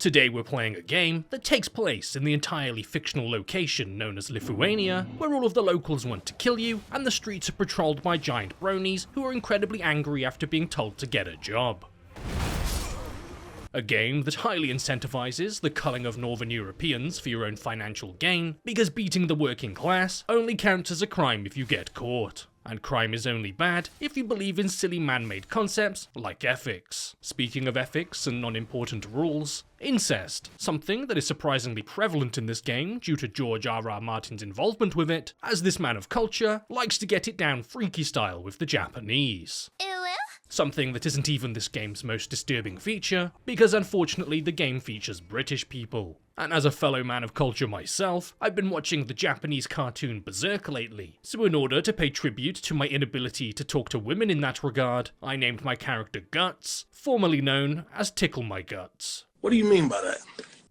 Today we're playing a game that takes place in the entirely fictional location known as Liurnia, where all of the locals want to kill you, and the streets are patrolled by giant bronies who are incredibly angry after being told to get a job. A game that highly incentivizes the culling of Northern Europeans for your own financial gain, because beating the working class only counts as a crime if you get caught. And crime is only bad if you believe in silly man-made concepts like ethics. Speaking of ethics and non-important rules, incest, something that is surprisingly prevalent in this game due to George R.R. Martin's involvement with it, as this man of culture likes to get it down freaky style with the Japanese. Something that isn't even this game's most disturbing feature, because unfortunately the game features British people. And as a fellow man of culture myself, I've been watching the Japanese cartoon Berserk lately, so in order to pay tribute to my inability to talk to women in that regard, I named my character Guts, formerly known as Tickle My Guts. What do you mean by that?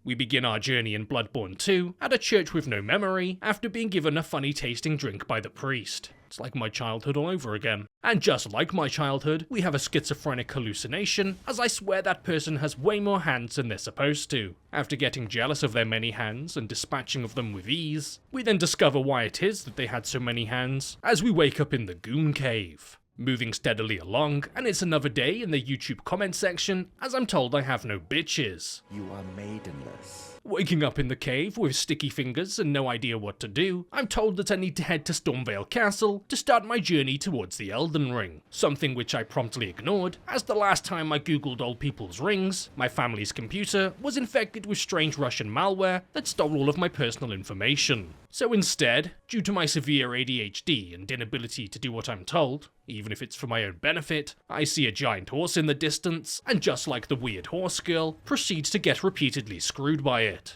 We begin our journey in Bloodborne 2 at a church with no memory after being given a funny tasting drink by the priest. It's like my childhood all over again. And just like my childhood, we have a schizophrenic hallucination, as I swear that person has way more hands than they're supposed to. After getting jealous of their many hands and dispatching of them with ease, we then discover why it is that they had so many hands, as we wake up in the Goon Cave. Moving steadily along, and it's another day in the YouTube comment section, as I'm told I have no bitches. You are maidenless. Waking up in the cave with sticky fingers and no idea what to do, I'm told that I need to head to Stormvale Castle to start my journey towards the Elden Ring, something which I promptly ignored, as the last time I googled old people's rings, my family's computer was infected with strange Russian malware that stole all of my personal information. So instead, due to my severe ADHD and inability to do what I'm told, even if it's for my own benefit, I see a giant horse in the distance, and just like the weird horse girl, proceeds to get repeatedly screwed by it.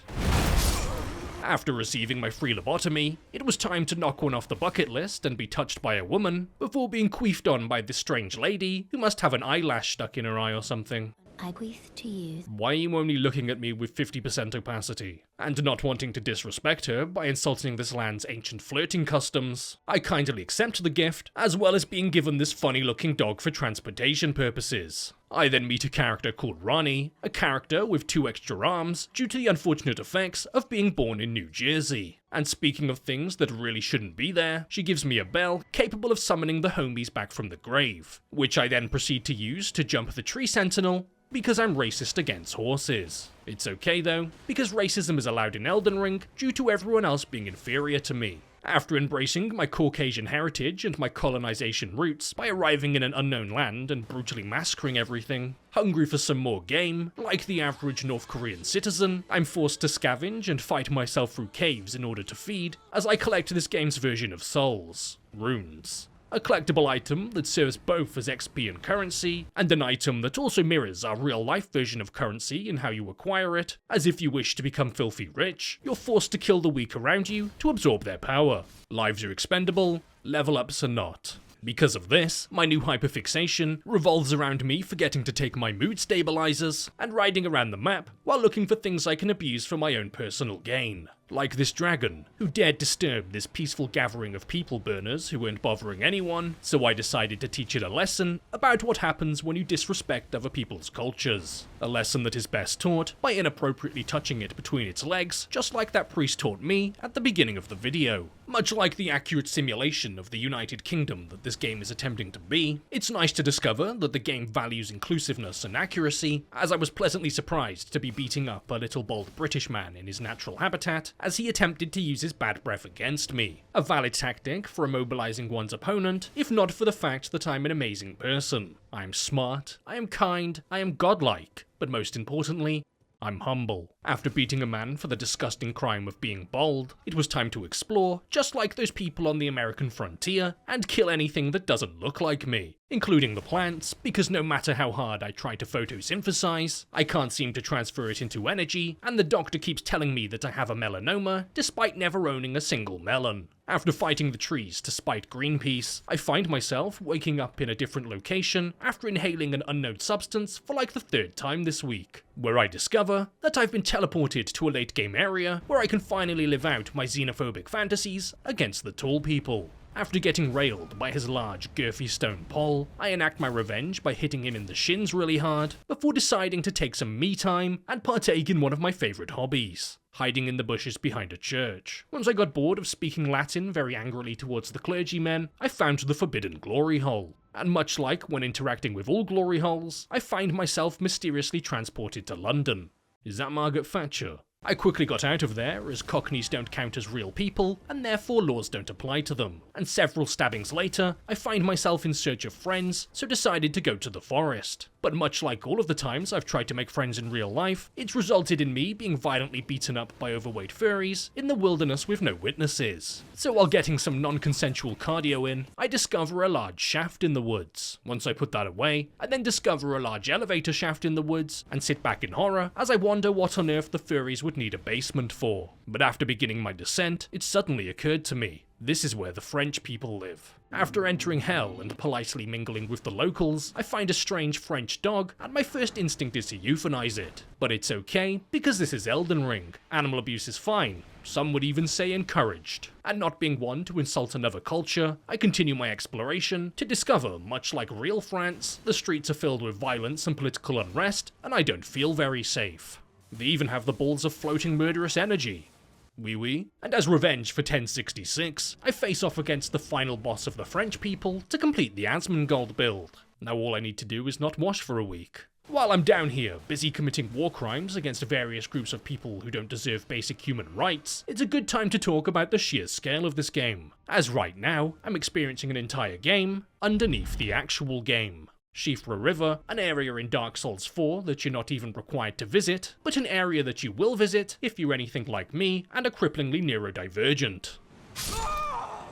After receiving my free lobotomy, it was time to knock one off the bucket list and be touched by a woman, before being queefed on by this strange lady who must have an eyelash stuck in her eye or something. I queef to you. Why are you only looking at me with 50% opacity? And not wanting to disrespect her by insulting this land's ancient flirting customs, I kindly accept the gift, as well as being given this funny looking dog for transportation purposes. I then meet a character called Ranni, a character with 2 extra arms due to the unfortunate effects of being born in New Jersey. And speaking of things that really shouldn't be there, she gives me a bell capable of summoning the homies back from the grave, which I then proceed to use to jump the tree sentinel, because I'm racist against horses. It's okay though, because racism is allowed in Elden Ring due to everyone else being inferior to me. After embracing my Caucasian heritage and my colonization roots by arriving in an unknown land and brutally massacring everything, hungry for some more game, like the average North Korean citizen, I'm forced to scavenge and fight myself through caves in order to feed, as I collect this game's version of souls, runes. A collectible item that serves both as XP and currency, and an item that also mirrors our real-life version of currency in how you acquire it, as if you wish to become filthy rich, you're forced to kill the weak around you to absorb their power. Lives are expendable, level ups are not. Because of this, my new hyperfixation revolves around me forgetting to take my mood stabilizers and riding around the map while looking for things I can abuse for my own personal gain. Like this dragon, who dared disturb this peaceful gathering of people burners who weren't bothering anyone, so I decided to teach it a lesson about what happens when you disrespect other people's cultures. A lesson that is best taught by inappropriately touching it between its legs, just like that priest taught me at the beginning of the video. Much like the accurate simulation of the United Kingdom that this game is attempting to be, it's nice to discover that the game values inclusiveness and accuracy, as I was pleasantly surprised to be beating up a little bald British man in his natural habitat, as he attempted to use his bad breath against me. A valid tactic for immobilizing one's opponent, if not for the fact that I'm an amazing person. I am smart, I am kind, I am godlike, but most importantly, I'm humble. After beating a man for the disgusting crime of being bald, it was time to explore, just like those people on the American frontier, and kill anything that doesn't look like me, including the plants, because no matter how hard I try to photosynthesize, I can't seem to transfer it into energy, and the doctor keeps telling me that I have a melanoma, despite never owning a single melon. After fighting the trees to spite Greenpeace, I find myself waking up in a different location after inhaling an unknown substance for like the 3rd time this week, where I discover that I've been teleported to a late game area where I can finally live out my xenophobic fantasies against the tall people. After getting railed by his large, girthy stone pole, I enact my revenge by hitting him in the shins really hard, before deciding to take some me time and partake in one of my favourite hobbies: hiding in the bushes behind a church. Once I got bored of speaking Latin very angrily towards the clergymen, I found the forbidden glory hole. And much like when interacting with all glory holes, I find myself mysteriously transported to London. Is that Margaret Thatcher? I quickly got out of there, as Cockneys don't count as real people, and therefore laws don't apply to them. And several stabbings later, I find myself in search of friends, so decided to go to the forest. But much like all of the times I've tried to make friends in real life, it's resulted in me being violently beaten up by overweight furries in the wilderness with no witnesses. So while getting some non-consensual cardio in, I discover a large shaft in the woods. Once I put that away, I then discover a large elevator shaft in the woods, and sit back in horror as I wonder what on earth the furries would need a basement for. But after beginning my descent, it suddenly occurred to me: this is where the French people live. After entering hell and politely mingling with the locals, I find a strange French dog, and my first instinct is to euthanize it. But it's okay, because this is Elden Ring. Animal abuse is fine, some would even say encouraged. And not being one to insult another culture, I continue my exploration to discover, much like real France, the streets are filled with violence and political unrest, and I don't feel very safe. They even have the balls of floating murderous energy. Oui. And as revenge for 1066, I face off against the final boss of the French people to complete the Asmongold build. Now all I need to do is not wash for a week. While I'm down here, busy committing war crimes against various groups of people who don't deserve basic human rights, it's a good time to talk about the sheer scale of this game, as right now, I'm experiencing an entire game underneath the actual game. Shifra River, an area in Dark Souls 4 that you're not even required to visit, but an area that you will visit if you're anything like me and are cripplingly neurodivergent.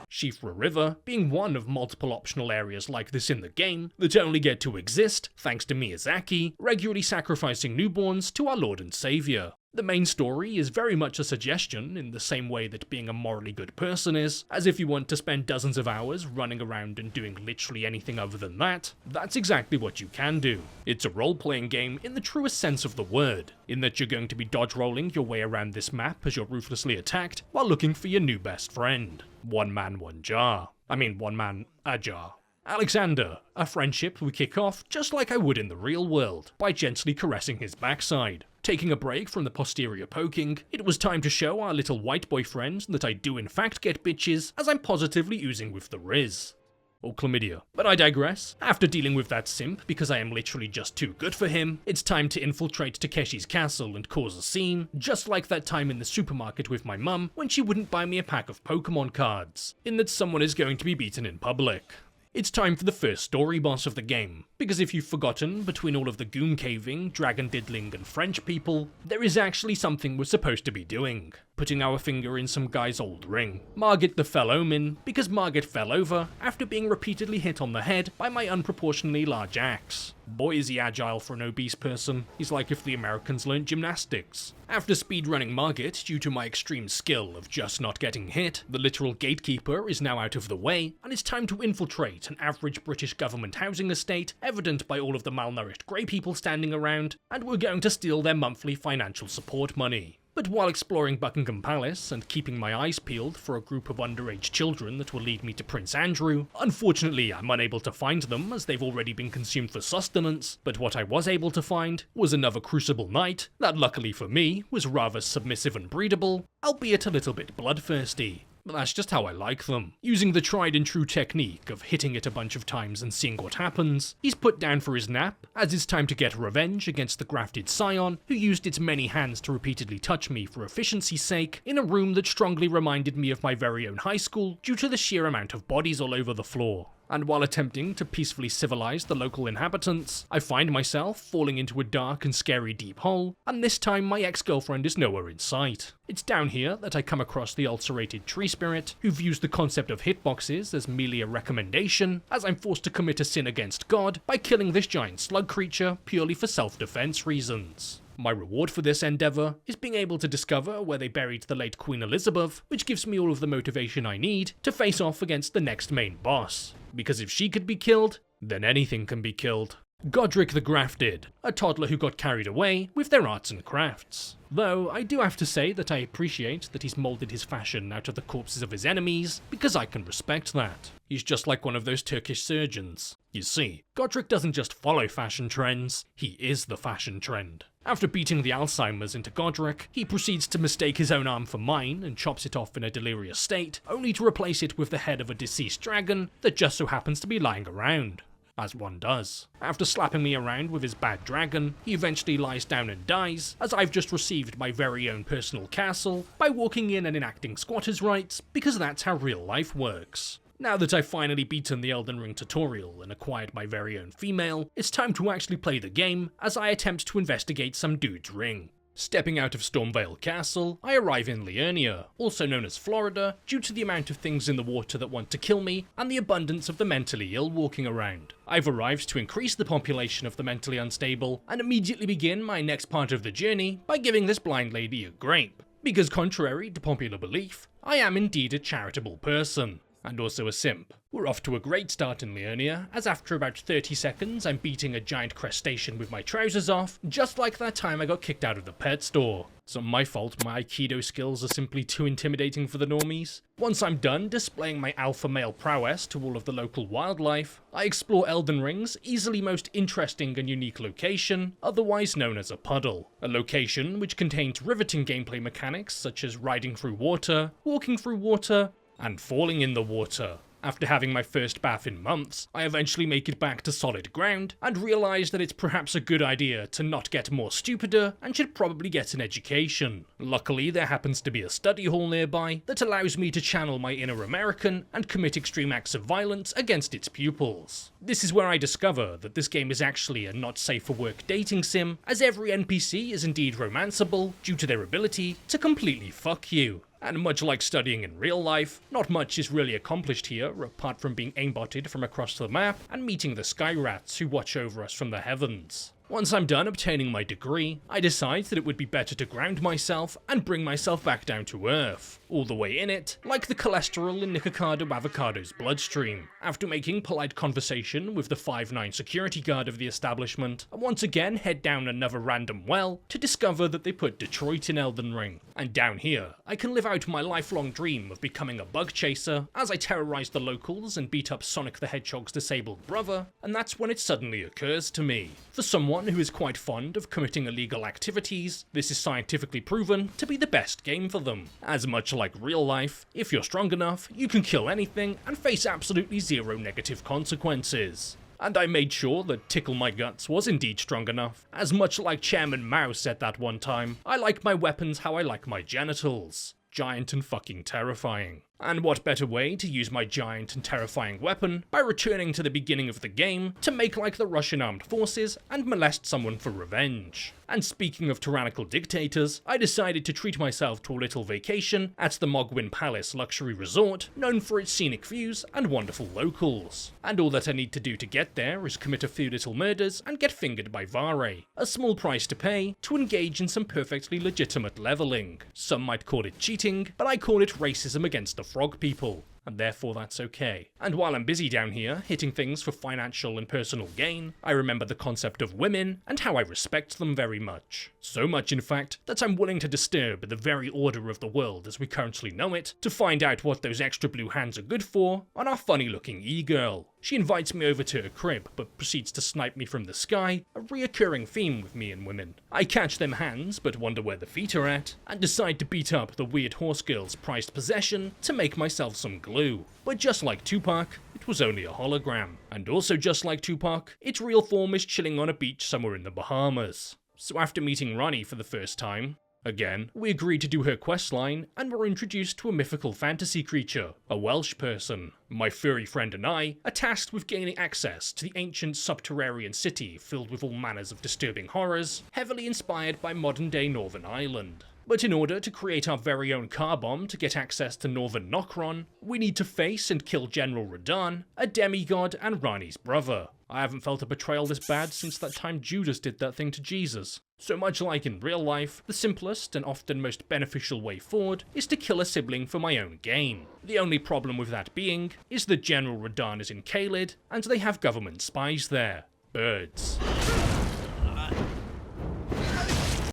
Shifra River being one of multiple optional areas like this in the game that only get to exist thanks to Miyazaki regularly sacrificing newborns to our Lord and Saviour. The main story is very much a suggestion in the same way that being a morally good person is, as if you want to spend dozens of hours running around and doing literally anything other than that, that's exactly what you can do. It's a role-playing game in the truest sense of the word, in that you're going to be dodge-rolling your way around this map as you're ruthlessly attacked while looking for your new best friend. One man, one jar. One man, a jar. Alexander, a friendship we kick off just like I would in the real world, by gently caressing his backside. Taking a break from the posterior poking, it was time to show our little white boy friend that I do in fact get bitches, as I'm positively oozing with the Riz. Or chlamydia. But I digress. After dealing with that simp because I am literally just too good for him, it's time to infiltrate Takeshi's castle and cause a scene, just like that time in the supermarket with my mum when she wouldn't buy me a pack of Pokemon cards, in that someone is going to be beaten in public. It's time for the first story boss of the game, because if you've forgotten, between all of the goon caving, dragon diddling and French people, there is actually something we're supposed to be doing. Putting our finger in some guy's old ring. Margit the fell omen, because Margit fell over after being repeatedly hit on the head by my unproportionally large axe. Boy is he agile for an obese person, he's like if the Americans learned gymnastics. After speedrunning Margit due to my extreme skill of just not getting hit, the literal gatekeeper is now out of the way, and it's time to infiltrate an average British government housing estate, evident by all of the malnourished grey people standing around, and we're going to steal their monthly financial support money. But while exploring Buckingham Palace and keeping my eyes peeled for a group of underage children that will lead me to Prince Andrew, unfortunately I'm unable to find them as they've already been consumed for sustenance, but what I was able to find was another Crucible Knight that luckily for me was rather submissive and breedable, albeit a little bit bloodthirsty. But that's just how I like them. Using the tried and true technique of hitting it a bunch of times and seeing what happens, he's put down for his nap, as it's time to get revenge against the grafted scion, who used its many hands to repeatedly touch me for efficiency's sake, in a room that strongly reminded me of my very own high school due to the sheer amount of bodies all over the floor. And while attempting to peacefully civilize the local inhabitants, I find myself falling into a dark and scary deep hole, and this time my ex-girlfriend is nowhere in sight. It's down here that I come across the ulcerated tree spirit, who views the concept of hitboxes as merely a recommendation, as I'm forced to commit a sin against God by killing this giant slug creature purely for self-defense reasons. My reward for this endeavour is being able to discover where they buried the late Queen Elizabeth, which gives me all of the motivation I need to face off against the next main boss. Because if she could be killed, then anything can be killed. Godric the Grafted, a toddler who got carried away with their arts and crafts. Though I do have to say that I appreciate that he's moulded his fashion out of the corpses of his enemies, because I can respect that. He's just like one of those Turkish surgeons. You see, Godric doesn't just follow fashion trends, he is the fashion trend. After beating the Alzheimer's into Godric, he proceeds to mistake his own arm for mine and chops it off in a delirious state, only to replace it with the head of a deceased dragon that just so happens to be lying around. As one does. After slapping me around with his bad dragon, he eventually lies down and dies, as I've just received my very own personal castle by walking in and enacting squatters' rights, because that's how real life works. Now that I've finally beaten the Elden Ring tutorial and acquired my very own female, it's time to actually play the game as I attempt to investigate some dude's ring. Stepping out of Stormvale Castle, I arrive in Liurnia, also known as Florida, due to the amount of things in the water that want to kill me and the abundance of the mentally ill walking around. I've arrived to increase the population of the mentally unstable and immediately begin my next part of the journey by giving this blind lady a grape. Because contrary to popular belief, I am indeed a charitable person. And also a simp. We're off to a great start in Liurnia, as after about 30 seconds I'm beating a giant crustacean with my trousers off, just like that time I got kicked out of the pet store. It's not my fault my Aikido skills are simply too intimidating for the normies. Once I'm done displaying my alpha male prowess to all of the local wildlife, I explore Elden Ring's easily most interesting and unique location, otherwise known as a puddle. A location which contains riveting gameplay mechanics such as riding through water, walking through water, and falling in the water. After having my first bath in months, I eventually make it back to solid ground and realise that it's perhaps a good idea to not get more stupider and should probably get an education. Luckily, there happens to be a study hall nearby that allows me to channel my inner American and commit extreme acts of violence against its pupils. This is where I discover that this game is actually a not safe for work dating sim, as every NPC is indeed romanceable due to their ability to completely fuck you. And much like studying in real life, not much is really accomplished here apart from being aimbotted from across the map and meeting the sky rats who watch over us from the heavens. Once I'm done obtaining my degree, I decide that it would be better to ground myself and bring myself back down to earth, all the way in it, like the cholesterol in Nikocado Avocado's bloodstream. After making polite conversation with the 5'9" security guard of the establishment, I once again head down another random well to discover that they put Detroit in Elden Ring. And down here, I can live out my lifelong dream of becoming a bug chaser as I terrorize the locals and beat up Sonic the Hedgehog's disabled brother, and that's when it suddenly occurs to me. For someone who is quite fond of committing illegal activities, this is scientifically proven to be the best game for them. As much like real life, if you're strong enough, you can kill anything and face absolutely zero negative consequences. And I made sure that Tickle My Guts was indeed strong enough, as much like Chairman Mao said that one time, I like my weapons how I like my genitals. Giant and fucking terrifying. And what better way to use my giant and terrifying weapon by returning to the beginning of the game to make like the Russian armed forces and molest someone for revenge. And speaking of tyrannical dictators, I decided to treat myself to a little vacation at the Mohgwyn Palace luxury resort, known for its scenic views and wonderful locals. And all that I need to do to get there is commit a few little murders and get fingered by Vare, a small price to pay to engage in some perfectly legitimate leveling. Some might call it cheating, but I call it racism against the frog people. And therefore that's okay. And while I'm busy down here, hitting things for financial and personal gain, I remember the concept of women and how I respect them very much. So much, in fact, that I'm willing to disturb the very order of the world as we currently know it to find out what those extra blue hands are good for on our funny-looking e-girl. She invites me over to her crib, but proceeds to snipe me from the sky, a reoccurring theme with me and women. I catch them hands, but wonder where the feet are at, and decide to beat up the weird horse girl's prized possession to make myself some glue. But just like Tupac, it was only a hologram. And also just like Tupac, its real form is chilling on a beach somewhere in the Bahamas. So after meeting Ranni for the first time, again, we agreed to do her questline and were introduced to a mythical fantasy creature, a Welsh person. My furry friend and I are tasked with gaining access to the ancient subterranean city filled with all manners of disturbing horrors, heavily inspired by modern-day Northern Ireland. But in order to create our very own car bomb to get access to Northern Nokron, we need to face and kill General Radahn, a demigod and Ranni's brother. I haven't felt a betrayal this bad since that time Judas did that thing to Jesus. So much like in real life, the simplest and often most beneficial way forward is to kill a sibling for my own gain. The only problem with that being is that General Radahn is in Caelid and they have government spies there. birds.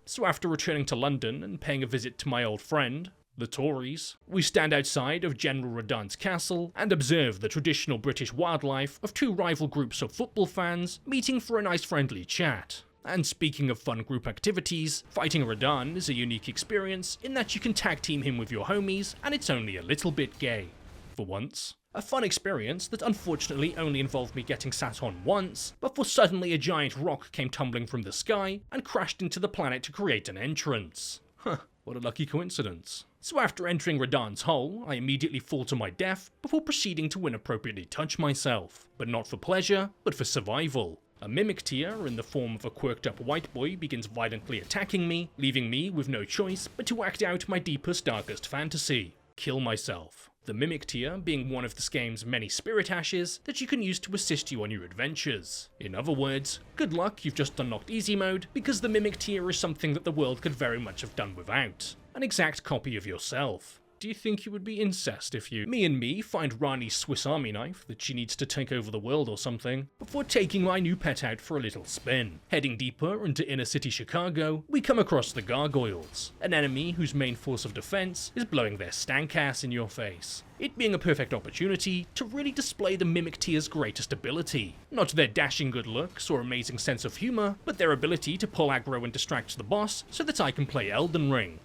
So after returning to London and paying a visit to my old friend, the Tories, we stand outside of General Redon's castle and observe the traditional British wildlife of two rival groups of football fans meeting for a nice friendly chat. And speaking of fun group activities, fighting Redon is a unique experience in that you can tag team him with your homies and it's only a little bit gay. For once. A fun experience that unfortunately only involved me getting sat on once, before suddenly a giant rock came tumbling from the sky and crashed into the planet to create an entrance. Huh, what a lucky coincidence. So after entering Redon's hole, I immediately fall to my death before proceeding to inappropriately touch myself. But not for pleasure, but for survival. A mimic tier in the form of a quirked up white boy begins violently attacking me, leaving me with no choice but to act out my deepest darkest fantasy. Kill myself. The mimic tier being one of this game's many spirit ashes that you can use to assist you on your adventures. In other words, good luck, you've just unlocked easy mode, because the mimic tier is something that the world could very much have done without. An exact copy of yourself. Do you think you would be incest if you, me find Ranni's Swiss Army knife that she needs to take over the world or something, before taking my new pet out for a little spin? Heading deeper into inner city Chicago, we come across the Gargoyles, an enemy whose main force of defense is blowing their stank ass in your face. It being a perfect opportunity to really display the mimic tier's greatest ability. Not their dashing good looks or amazing sense of humor, but their ability to pull aggro and distract the boss so that I can play Elden Ring.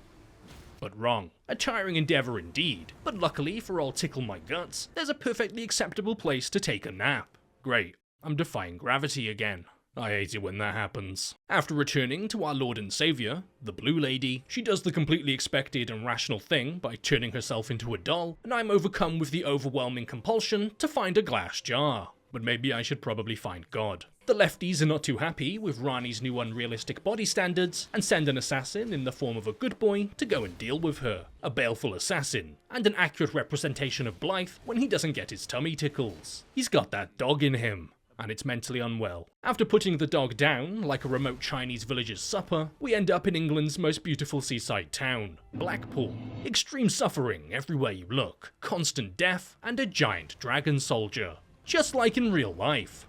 But wrong. A tiring endeavour indeed, but luckily for all tickle my guts, there's a perfectly acceptable place to take a nap. Great, I'm defying gravity again. I hate it when that happens. After returning to our Lord and Saviour, the Blue Lady, she does the completely expected and rational thing by turning herself into a doll, and I'm overcome with the overwhelming compulsion to find a glass jar. But maybe I should probably find God. The lefties are not too happy with Ranni's new unrealistic body standards and send an assassin in the form of a good boy to go and deal with her. A baleful assassin, and an accurate representation of Blythe when he doesn't get his tummy tickles. He's got that dog in him, and it's mentally unwell. After putting the dog down, like a remote Chinese villager's supper, we end up in England's most beautiful seaside town, Blackpool. Extreme suffering everywhere you look, constant death, and a giant dragon soldier. Just like in real life.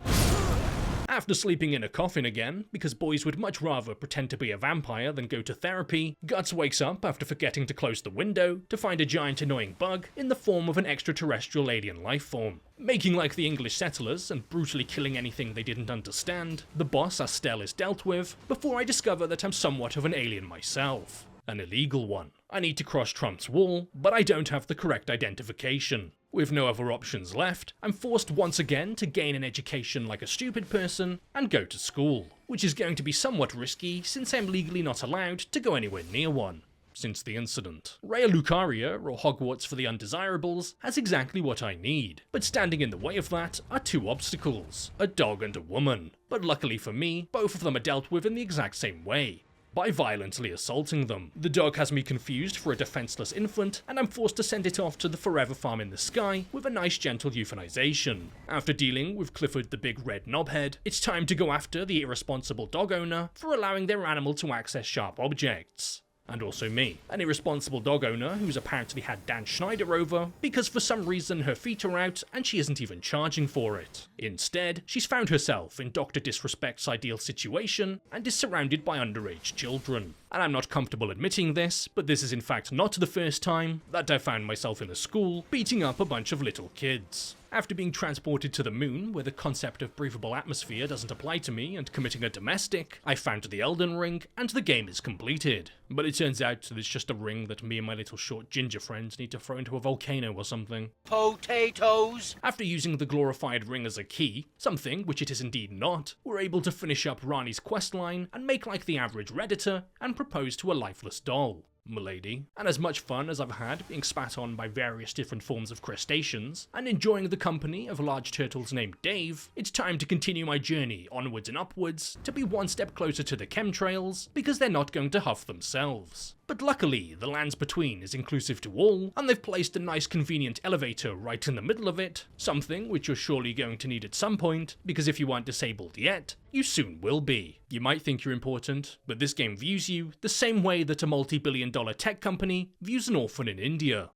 After sleeping in a coffin again, because boys would much rather pretend to be a vampire than go to therapy, Guts wakes up after forgetting to close the window to find a giant annoying bug in the form of an extraterrestrial alien life form. Making like the English settlers and brutally killing anything they didn't understand, the boss Astel is dealt with, before I discover that I'm somewhat of an alien myself. An illegal one. I need to cross Trump's wall, but I don't have the correct identification. With no other options left, I'm forced once again to gain an education like a stupid person and go to school, which is going to be somewhat risky since I'm legally not allowed to go anywhere near one. Since the incident. Raya Lucaria, or Hogwarts for the Undesirables, has exactly what I need, but standing in the way of that are two obstacles, a dog and a woman. But luckily for me, both of them are dealt with in the exact same way. By violently assaulting them. The dog has me confused for a defenseless infant, and I'm forced to send it off to the forever farm in the sky with a nice gentle euthanization. After dealing with Clifford the big red knobhead, it's time to go after the irresponsible dog owner for allowing their animal to access sharp objects. And also me, an irresponsible dog owner who's apparently had Dan Schneider over because for some reason her feet are out and she isn't even charging for it. Instead, she's found herself in Dr. Disrespect's ideal situation and is surrounded by underage children. And I'm not comfortable admitting this, but this is in fact not the first time that I found myself in a school beating up a bunch of little kids. After being transported to the moon, where the concept of breathable atmosphere doesn't apply to me, and committing a domestic, I found the Elden Ring, and the game is completed. But it turns out that it's just a ring that me and my little short ginger friends need to throw into a volcano or something. Potatoes! After using the glorified ring as a key, something which it is indeed not, we're able to finish up Ranni's questline and make like the average Redditor and propose to a lifeless doll. M'lady, and as much fun as I've had being spat on by various different forms of crustaceans, and enjoying the company of large turtles named Dave, it's time to continue my journey onwards and upwards to be one step closer to the chemtrails, because they're not going to huff themselves. But luckily, the lands between is inclusive to all, and they've placed a nice convenient elevator right in the middle of it, something which you're surely going to need at some point, because if you aren't disabled yet, you soon will be. You might think you're important, but this game views you the same way that a multi-billion-dollar tech company views an orphan in India.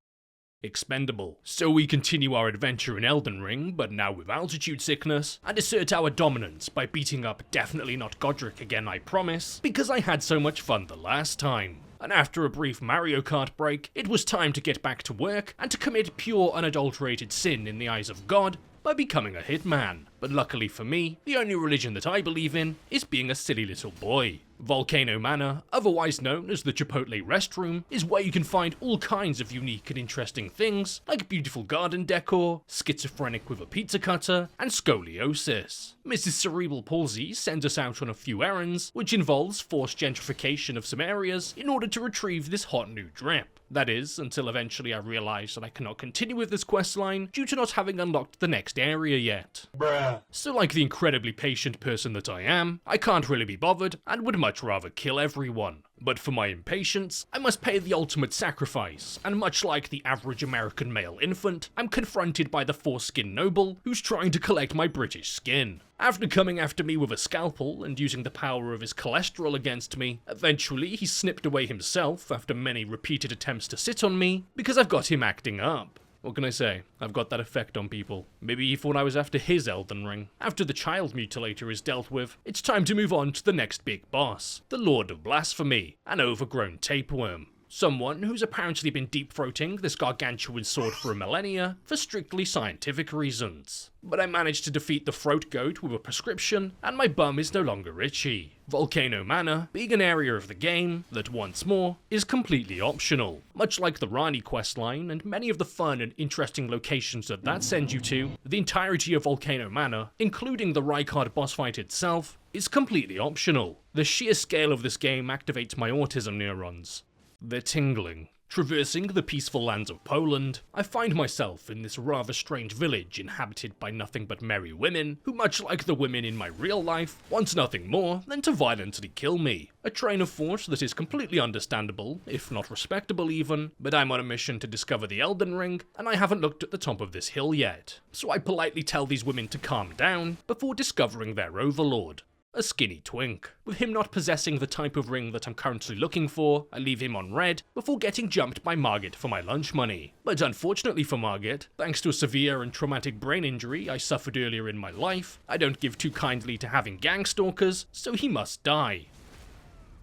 expendable. So we continue our adventure in Elden Ring, but now with altitude sickness, and assert our dominance by beating up definitely not Godric again, I promise, because I had so much fun the last time. And after a brief Mario Kart break, it was time to get back to work and to commit pure unadulterated sin in the eyes of God by becoming a hitman. But luckily for me, the only religion that I believe in is being a silly little boy. Volcano Manor, otherwise known as the Chipotle restroom, is where you can find all kinds of unique and interesting things, like beautiful garden decor, schizophrenic with a pizza cutter, and scoliosis. Mrs. Cerebral Palsy sends us out on a few errands, which involves forced gentrification of some areas in order to retrieve this hot new drip. That is, until eventually I realise that I cannot continue with this questline due to not having unlocked the next area yet. Bruh. So like the incredibly patient person that I am, I can't really be bothered and would much rather kill everyone. But for my impatience, I must pay the ultimate sacrifice, and much like the average American male infant, I'm confronted by the foreskin noble who's trying to collect my British skin. After coming after me with a scalpel and using the power of his cholesterol against me, eventually he snipped away himself after many repeated attempts to sit on me because I've got him acting up. What can I say? I've got that effect on people. Maybe he thought I was after his Elden Ring. After the child mutilator is dealt with, it's time to move on to the next big boss, the Lord of Blasphemy, an overgrown tapeworm. Someone who's apparently been deep-throating this gargantuan sword for a millennia for strictly scientific reasons. But I managed to defeat the throat goat with a prescription, and my bum is no longer itchy. Volcano Manor being an area of the game that, once more, is completely optional. Much like the Ranni questline and many of the fun and interesting locations that sends you to, the entirety of Volcano Manor, including the Rykard boss fight itself, is completely optional. The sheer scale of this game activates my autism neurons. They're tingling. Traversing the peaceful lands of Poland, I find myself in this rather strange village inhabited by nothing but merry women, who, much like the women in my real life, want nothing more than to violently kill me. A train of thought that is completely understandable, if not respectable even, but I'm on a mission to discover the Elden Ring, and I haven't looked at the top of this hill yet. So I politely tell these women to calm down before discovering their overlord. A skinny twink. With him not possessing the type of ring that I'm currently looking for, I leave him on red before getting jumped by Margit for my lunch money. But unfortunately for Margit, thanks to a severe and traumatic brain injury I suffered earlier in my life, I don't give too kindly to having gang stalkers, so he must die.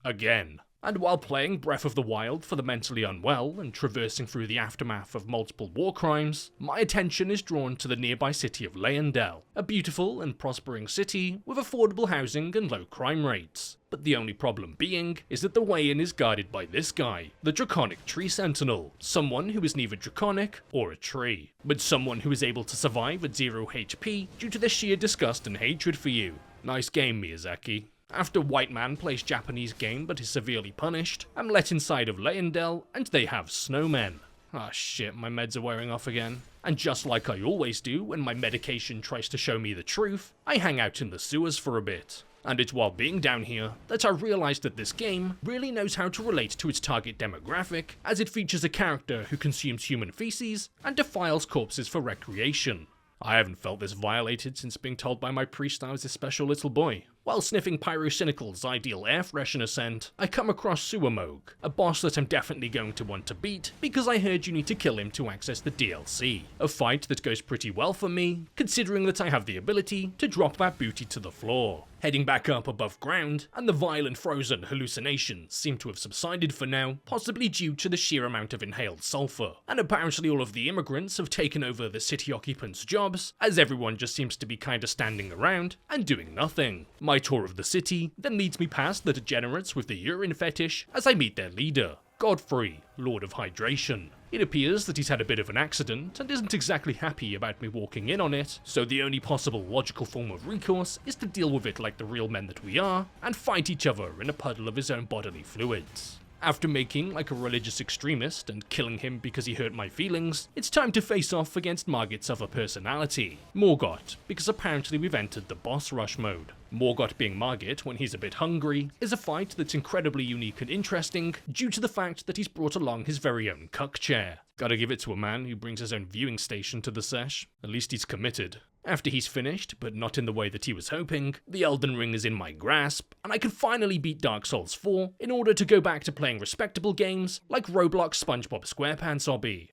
Again. And while playing Breath of the Wild for the mentally unwell and traversing through the aftermath of multiple war crimes, my attention is drawn to the nearby city of Leyndell, a beautiful and prospering city with affordable housing and low crime rates. But the only problem being is that the way in is guarded by this guy, the Draconic Tree Sentinel, someone who is neither draconic or a tree, but someone who is able to survive at 0 HP due to their sheer disgust and hatred for you. Nice game, Miyazaki. After white man plays Japanese game but is severely punished, I'm let inside of Leyndell and they have snowmen. Ah shit, my meds are wearing off again. And just like I always do when my medication tries to show me the truth, I hang out in the sewers for a bit. And it's while being down here that I realised that this game really knows how to relate to its target demographic, as it features a character who consumes human feces and defiles corpses for recreation. I haven't felt this violated since being told by my priest I was a special little boy. While sniffing Pyrocynical's ideal air freshener scent, I come across Sewer Mohg, a boss that I'm definitely going to want to beat because I heard you need to kill him to access the DLC. A fight that goes pretty well for me, considering that I have the ability to drop that booty to the floor. Heading back up above ground, and the violent frozen hallucinations seem to have subsided for now, possibly due to the sheer amount of inhaled sulfur. And apparently all of the immigrants have taken over the city occupants' jobs, as everyone just seems to be kinda standing around and doing nothing. My tour of the city then leads me past the degenerates with the urine fetish as I meet their leader, Godfrey, Lord of Hydration. It appears that he's had a bit of an accident and isn't exactly happy about me walking in on it, so the only possible logical form of recourse is to deal with it like the real men that we are, and fight each other in a puddle of his own bodily fluids. After making like a religious extremist and killing him because he hurt my feelings, it's time to face off against Margit's other personality, Morgott, because apparently we've entered the boss rush mode. Morgott being Margit when he's a bit hungry is a fight that's incredibly unique and interesting due to the fact that he's brought along his very own cuck chair. Gotta give it to a man who brings his own viewing station to the sesh. At least he's committed. After he's finished, but not in the way that he was hoping, the Elden Ring is in my grasp, and I can finally beat Dark Souls 4 in order to go back to playing respectable games like Roblox SpongeBob SquarePants Obby.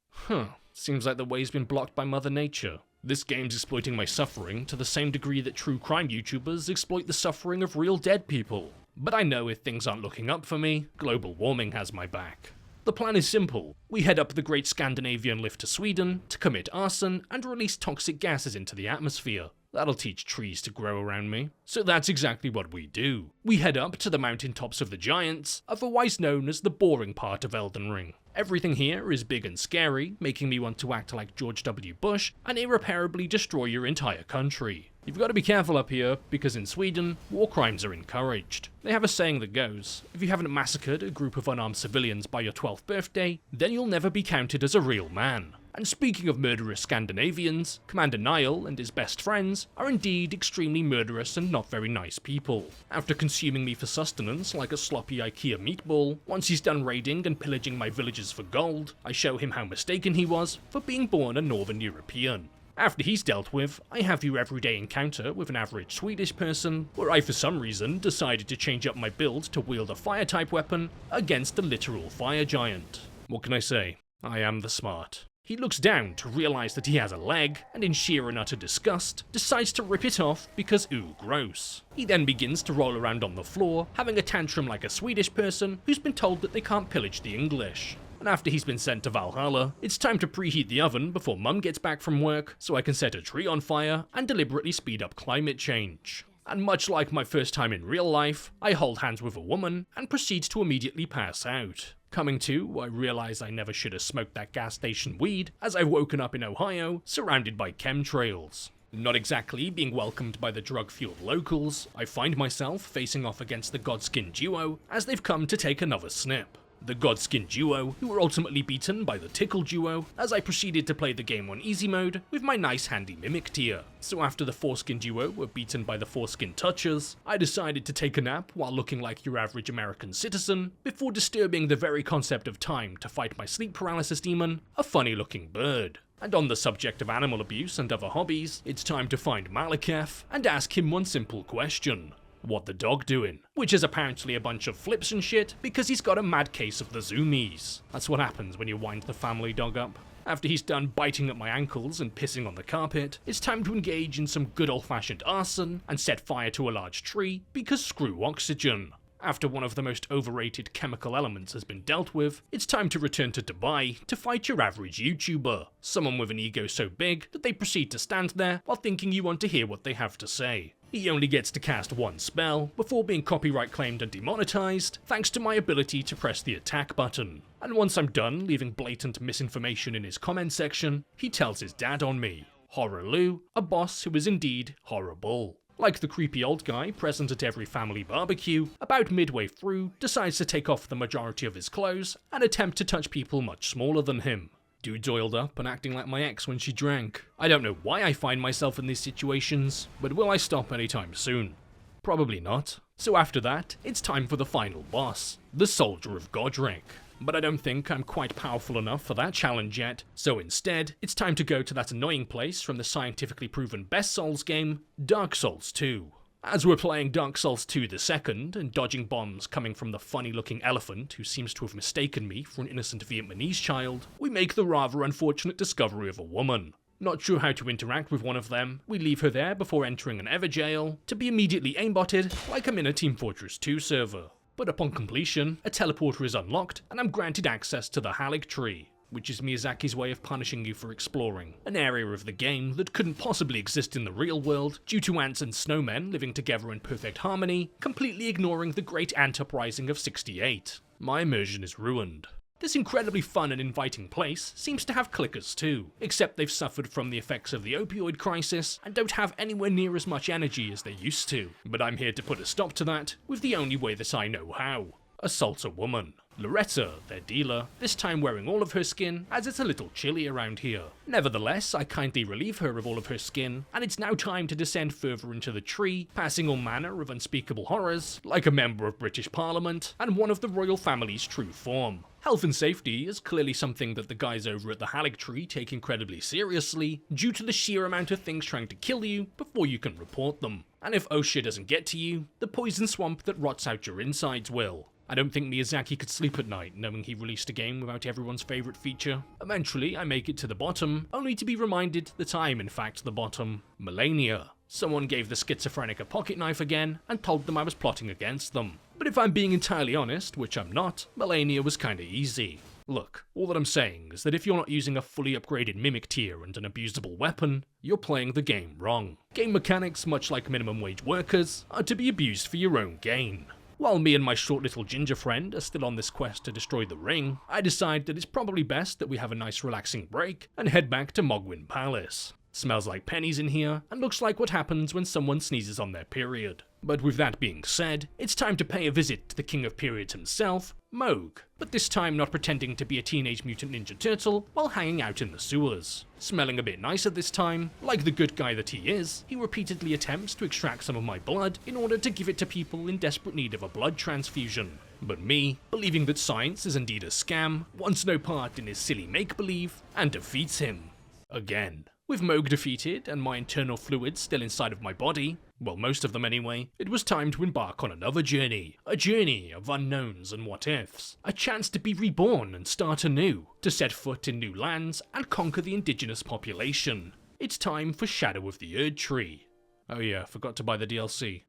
Seems like the way's been blocked by Mother Nature. This game's exploiting my suffering to the same degree that true crime YouTubers exploit the suffering of real dead people. But I know if things aren't looking up for me, global warming has my back. The plan is simple. We head up the Great Scandinavian Lift to Sweden to commit arson and release toxic gases into the atmosphere. That'll teach trees to grow around me. So that's exactly what we do. We head up to the Mountaintops of the Giants, otherwise known as the boring part of Elden Ring. Everything here is big and scary, making me want to act like George W. Bush and irreparably destroy your entire country. You've got to be careful up here, because in Sweden, war crimes are encouraged. They have a saying that goes, if you haven't massacred a group of unarmed civilians by your 12th birthday, then you'll never be counted as a real man. And speaking of murderous Scandinavians, Commander Niall and his best friends are indeed extremely murderous and not very nice people. After consuming me for sustenance like a sloppy IKEA meatball, once he's done raiding and pillaging my villages for gold, I show him how mistaken he was for being born a Northern European. After he's dealt with, I have your everyday encounter with an average Swedish person, where I for some reason decided to change up my build to wield a fire-type weapon against a literal fire giant. What can I say? I am the smart. He looks down to realise that he has a leg, and in sheer and utter disgust, decides to rip it off because ooh, gross. He then begins to roll around on the floor, having a tantrum like a Swedish person who's been told that they can't pillage the English. And after he's been sent to Valhalla, it's time to preheat the oven before Mum gets back from work, so I can set a tree on fire and deliberately speed up climate change. And much like my first time in real life, I hold hands with a woman and proceed to immediately pass out. Coming to, I realise I never should have smoked that gas station weed, as I've woken up in Ohio, surrounded by chemtrails. Not exactly being welcomed by the drug-fueled locals, I find myself facing off against the Godskin duo as they've come to take another snip. The Godskin duo, who were ultimately beaten by the Tickle duo, as I proceeded to play the game on easy mode with my nice handy Mimic tier. So after the Foreskin duo were beaten by the Foreskin Touchers, I decided to take a nap while looking like your average American citizen, before disturbing the very concept of time to fight my sleep paralysis demon, a funny looking bird. And on the subject of animal abuse and other hobbies, it's time to find Malekith and ask him one simple question. What the dog doing? Which is apparently a bunch of flips and shit, because he's got a mad case of the zoomies. That's what happens when you wind the family dog up. After he's done biting at my ankles and pissing on the carpet, it's time to engage in some good old-fashioned arson and set fire to a large tree, because screw oxygen. After one of the most overrated chemical elements has been dealt with, it's time to return to Dubai to fight your average YouTuber. Someone with an ego so big that they proceed to stand there while thinking you want to hear what they have to say. He only gets to cast one spell before being copyright claimed and demonetized, thanks to my ability to press the attack button. And once I'm done leaving blatant misinformation in his comment section, he tells his dad on me. Horror Lou, a boss who is indeed horrible. Like the creepy old guy present at every family barbecue, about midway through decides to take off the majority of his clothes and attempt to touch people much smaller than him. Dude's oiled up and acting like my ex when she drank. I don't know why I find myself in these situations, but will I stop anytime soon? Probably not. So after that, it's time for the final boss, the Soldier of Godric. But I don't think I'm quite powerful enough for that challenge yet, so instead, it's time to go to that annoying place from the scientifically proven best Souls game, Dark Souls 2. As we're playing Dark Souls 2 the second, and dodging bombs coming from the funny-looking elephant who seems to have mistaken me for an innocent Vietnamese child, we make the rather unfortunate discovery of a woman. Not sure how to interact with one of them, we leave her there before entering an Everjail, to be immediately aimbotted like I'm in a Team Fortress 2 server. But upon completion, a teleporter is unlocked, and I'm granted access to the Haligtree, which is Miyazaki's way of punishing you for exploring an area of the game that couldn't possibly exist in the real world due to ants and snowmen living together in perfect harmony, completely ignoring the great ant uprising of '68. My immersion is ruined. This incredibly fun and inviting place seems to have clickers too, except they've suffered from the effects of the opioid crisis and don't have anywhere near as much energy as they used to. But I'm here to put a stop to that with the only way that I know how. Assault a woman. Loretta, their dealer, this time wearing all of her skin, as it's a little chilly around here. Nevertheless, I kindly relieve her of all of her skin, and it's now time to descend further into the tree, passing all manner of unspeakable horrors, like a member of British Parliament, and one of the royal family's true form. Health and safety is clearly something that the guys over at the Haligtree take incredibly seriously, due to the sheer amount of things trying to kill you before you can report them. And if Osha doesn't get to you, the poison swamp that rots out your insides will. I don't think Miyazaki could sleep at night knowing he released a game without everyone's favourite feature. Eventually, I make it to the bottom, only to be reminded that I am in fact the bottom. Malenia. Someone gave the schizophrenic a pocket knife again, and told them I was plotting against them. But if I'm being entirely honest, which I'm not, Malenia was kinda easy. Look, all that I'm saying is that if you're not using a fully upgraded mimic tier and an abusable weapon, you're playing the game wrong. Game mechanics, much like minimum wage workers, are to be abused for your own gain. While me and my short little ginger friend are still on this quest to destroy the ring, I decide that it's probably best that we have a nice relaxing break and head back to Mohgwyn Palace. Smells like pennies in here, and looks like what happens when someone sneezes on their period. But with that being said, it's time to pay a visit to the king of periods himself, Mohg, but this time not pretending to be a teenage mutant ninja turtle while hanging out in the sewers. Smelling a bit nicer this time, like the good guy that he is, he repeatedly attempts to extract some of my blood in order to give it to people in desperate need of a blood transfusion. But me, believing that science is indeed a scam, wants no part in his silly make-believe, and defeats him. Again. With Mohg defeated and my internal fluids still inside of my body, well, most of them anyway, it was time to embark on another journey. A journey of unknowns and what-ifs. A chance to be reborn and start anew, to set foot in new lands and conquer the indigenous population. It's time for Shadow of the Erdtree. Oh yeah, forgot to buy the DLC.